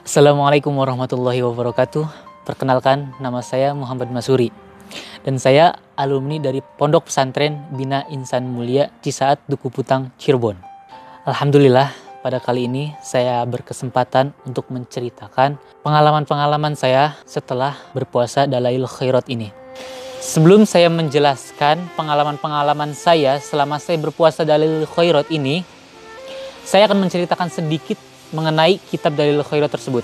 Assalamualaikum warahmatullahi wabarakatuh. Perkenalkan, nama saya Muhammad Masuri. Dan saya alumni dari Pondok Pesantren Bina Insan Mulia Cisaat Duku Putang, Cirebon. Alhamdulillah, pada kali ini saya berkesempatan untuk menceritakan pengalaman-pengalaman saya setelah berpuasa Dalail Khairat ini. Sebelum saya menjelaskan pengalaman-pengalaman saya selama saya berpuasa Dalail Khairat ini, saya akan menceritakan sedikit mengenai kitab Dalail Khairat tersebut.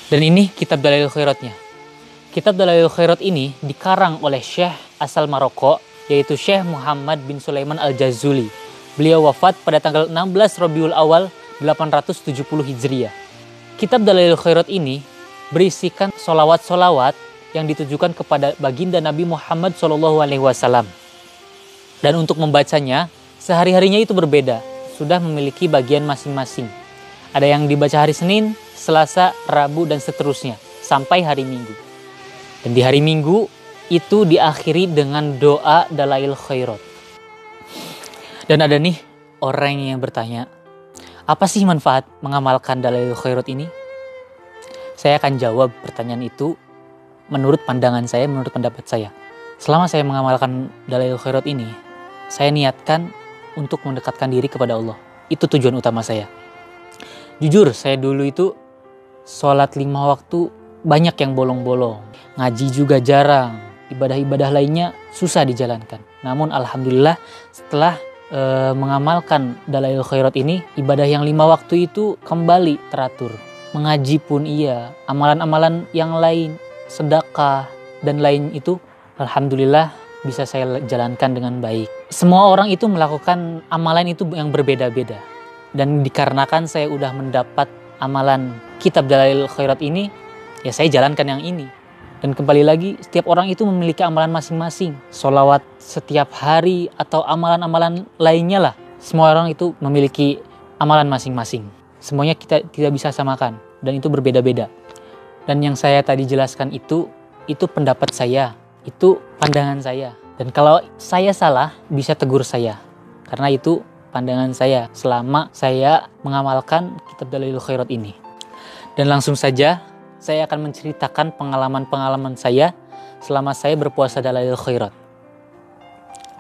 Dan ini kitab Dalail Khairatnya. Kitab Dalail Khairat ini dikarang oleh Syekh asal Maroko, yaitu Syekh Muhammad bin Sulaiman Al-Jazuli. Beliau wafat pada tanggal 16 Rabiul Awal 870 Hijriah. Kitab Dalail Khairat ini berisikan solawat-solawat yang ditujukan kepada baginda Nabi Muhammad SAW. Dan untuk membacanya, sehari-harinya itu berbeda. Sudah memiliki bagian masing-masing. Ada yang dibaca hari Senin, Selasa, Rabu, dan seterusnya sampai hari Minggu. Dan di hari Minggu itu diakhiri dengan doa Dalail Khairat. Dan ada nih orang yang bertanya, apa sih manfaat mengamalkan Dalail Khairat ini? Saya akan jawab pertanyaan itu menurut pandangan saya, menurut pendapat saya. Selama saya mengamalkan Dalail Khairat ini, saya niatkan untuk mendekatkan diri kepada Allah. Itu tujuan utama saya. Jujur, saya dulu itu sholat 5 waktu banyak yang bolong-bolong. Ngaji juga jarang. Ibadah-ibadah lainnya susah dijalankan. Namun alhamdulillah setelah mengamalkan Dalail Khairat ini, ibadah yang 5 waktu itu kembali teratur. Mengaji pun iya, amalan-amalan yang lain, sedekah dan lain itu alhamdulillah bisa saya jalankan dengan baik. Semua orang itu melakukan amalan itu yang berbeda-beda. Dan dikarenakan saya udah mendapat amalan kitab Dalail Khairat ini, ya saya jalankan yang ini. Dan kembali lagi, setiap orang itu memiliki amalan masing-masing. Sholawat setiap hari atau amalan-amalan lainnya lah. Semua orang itu memiliki amalan masing-masing. Semuanya kita tidak bisa samakan. Dan itu berbeda-beda. Dan yang saya tadi jelaskan itu pendapat saya. Itu pandangan saya. Dan kalau saya salah, bisa tegur saya. Karena itu pandangan saya selama saya mengamalkan kitab Dalail Khairat ini. Dan langsung saja, saya akan menceritakan pengalaman-pengalaman saya selama saya berpuasa Dalail Khairat.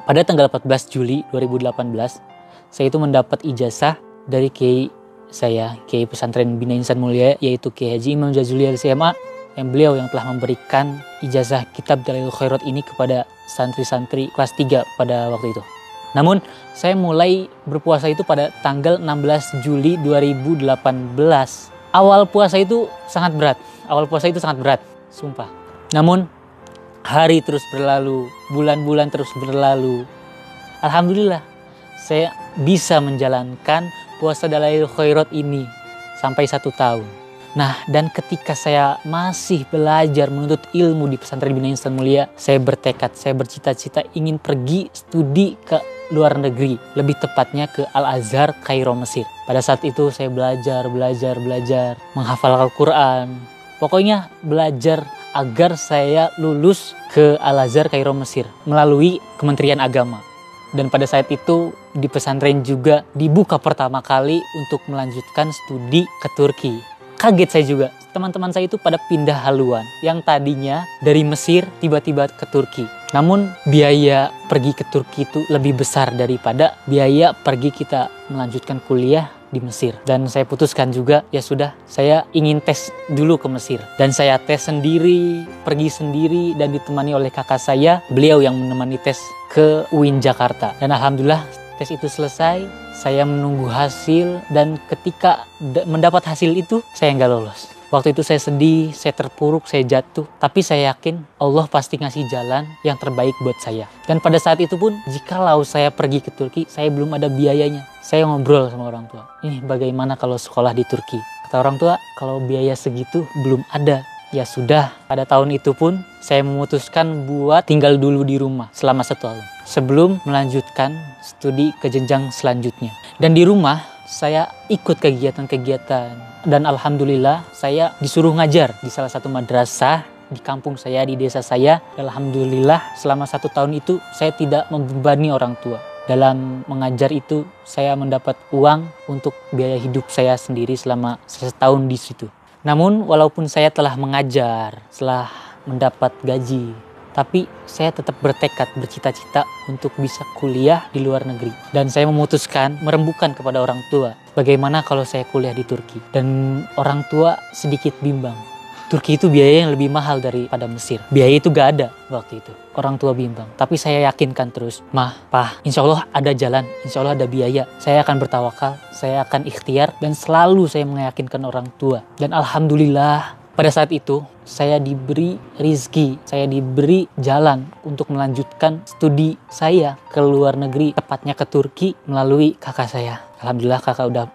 Pada tanggal 14 Juli 2018, saya itu mendapat ijazah dari Kiai saya, Kiai Pesantren Bina Insan Mulia, yaitu Kiai Haji Imam Jazuli LCMA, yang telah memberikan ijazah kitab Dalail Khairat ini kepada santri-santri kelas 3 pada waktu itu. Namun saya mulai berpuasa itu pada tanggal 16 Juli 2018. Awal puasa itu sangat berat, sumpah. Namun hari terus berlalu, bulan-bulan terus berlalu. Alhamdulillah saya bisa menjalankan puasa Dalail Khairat ini sampai 1 tahun. Nah, dan ketika saya masih belajar menuntut ilmu di Pesantren Bina Insan Mulia, saya bertekad, saya bercita-cita ingin pergi studi ke luar negeri. Lebih tepatnya ke Al-Azhar, Kairo, Mesir. Pada saat itu saya belajar, menghafal Al-Quran. Pokoknya belajar agar saya lulus ke Al-Azhar, Kairo, Mesir melalui Kementerian Agama. Dan pada saat itu di pesantren juga dibuka pertama kali untuk melanjutkan studi ke Turki. Kaget saya juga, teman-teman saya itu pada pindah haluan. Yang tadinya dari Mesir tiba-tiba ke Turki. Namun biaya pergi ke Turki itu lebih besar daripada biaya pergi kita melanjutkan kuliah di Mesir. Dan saya putuskan juga, ya sudah, saya ingin tes dulu ke Mesir. Dan saya tes sendiri, pergi sendiri, dan ditemani oleh kakak saya. Beliau yang menemani tes ke UIN Jakarta. Dan alhamdulillah tes itu selesai, saya menunggu hasil, dan ketika mendapat hasil itu, saya nggak lolos. Waktu itu saya sedih, saya terpuruk, saya jatuh. Tapi saya yakin Allah pasti ngasih jalan yang terbaik buat saya. Dan pada saat itu pun, jikalau saya pergi ke Turki, saya belum ada biayanya. Saya ngobrol sama orang tua, ini bagaimana kalau sekolah di Turki? Kata orang tua, kalau biaya segitu belum ada. Ya sudah, pada tahun itu pun saya memutuskan buat tinggal dulu di rumah selama 1 tahun. Sebelum melanjutkan studi ke jenjang selanjutnya. Dan di rumah saya ikut kegiatan-kegiatan. Dan alhamdulillah saya disuruh ngajar di salah satu madrasah di kampung saya, di desa saya. Alhamdulillah selama 1 tahun itu saya tidak membebani orang tua. Dalam mengajar itu saya mendapat uang untuk biaya hidup saya sendiri selama setahun di situ. Namun walaupun saya telah mengajar, setelah mendapat gaji, tapi saya tetap bertekad, bercita-cita untuk bisa kuliah di luar negeri. Dan saya memutuskan merembukan kepada orang tua, bagaimana kalau saya kuliah di Turki. Dan orang tua sedikit bimbang. Turki itu biaya yang lebih mahal daripada Mesir. Biaya itu gak ada waktu itu. Orang tua bimbang. Tapi saya yakinkan terus, Mah, Pah, insya Allah ada jalan, insya Allah ada biaya. Saya akan bertawakal, saya akan ikhtiar, dan selalu saya meyakinkan orang tua. Dan Alhamdulillah, pada saat itu saya diberi rizki, saya diberi jalan untuk melanjutkan studi saya ke luar negeri, tepatnya ke Turki melalui kakak saya. Alhamdulillah kakak udah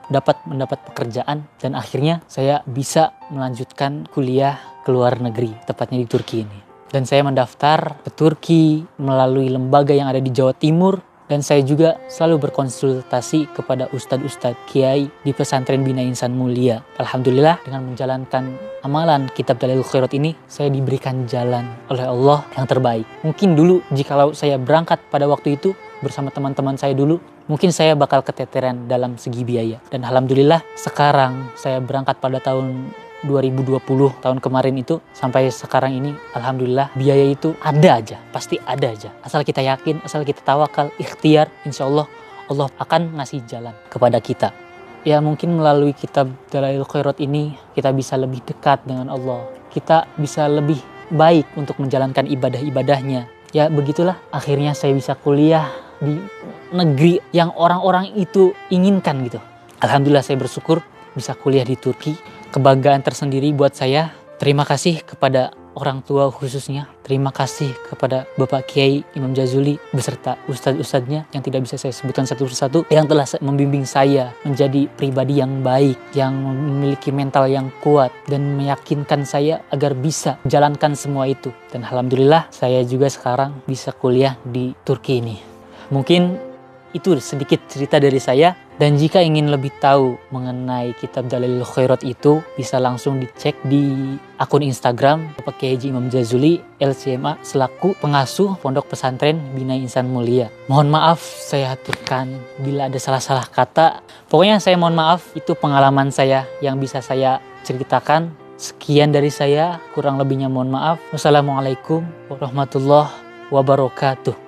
mendapat pekerjaan dan akhirnya saya bisa melanjutkan kuliah ke luar negeri, tepatnya di Turki ini. Dan saya mendaftar ke Turki melalui lembaga yang ada di Jawa Timur. Dan saya juga selalu berkonsultasi kepada ustadz-ustadz kiai di pesantren Bina Insan Mulia. Alhamdulillah dengan menjalankan amalan kitab Dalailul Khairat ini, saya diberikan jalan oleh Allah yang terbaik. Mungkin dulu jikalau saya berangkat pada waktu itu bersama teman-teman saya dulu, mungkin saya bakal keteteran dalam segi biaya. Dan Alhamdulillah sekarang saya berangkat pada tahun 2020, tahun kemarin itu, sampai sekarang ini Alhamdulillah biaya itu ada aja, pasti ada aja. Asal kita yakin, asal kita tawakal, ikhtiar, insya Allah Allah akan ngasih jalan kepada kita. Ya mungkin melalui kitab Dalailul Khairat ini kita bisa lebih dekat dengan Allah. Kita bisa lebih baik untuk menjalankan ibadah-ibadahnya. Ya begitulah akhirnya saya bisa kuliah di negeri yang orang-orang itu inginkan gitu. Alhamdulillah saya bersyukur bisa kuliah di Turki. Kebanggaan tersendiri buat saya. Terima kasih kepada orang tua khususnya. Terima kasih kepada Bapak Kiai Imam Jazuli beserta ustadz-ustadznya yang tidak bisa saya sebutkan satu persatu, yang telah membimbing saya menjadi pribadi yang baik, yang memiliki mental yang kuat dan meyakinkan saya agar bisa menjalankan semua itu. Dan Alhamdulillah saya juga sekarang bisa kuliah di Turki ini. Mungkin itu sedikit cerita dari saya. Dan jika ingin lebih tahu mengenai kitab Dalailul Khairat itu, bisa langsung dicek di akun Instagram Bapak Kiai Haji Imam Jazuli LCMA selaku pengasuh Pondok Pesantren Bina Insan Mulia. Mohon maaf saya aturkan bila ada salah-salah kata. Pokoknya saya mohon maaf, itu pengalaman saya yang bisa saya ceritakan. Sekian dari saya, kurang lebihnya mohon maaf. Wassalamualaikum warahmatullahi wabarakatuh.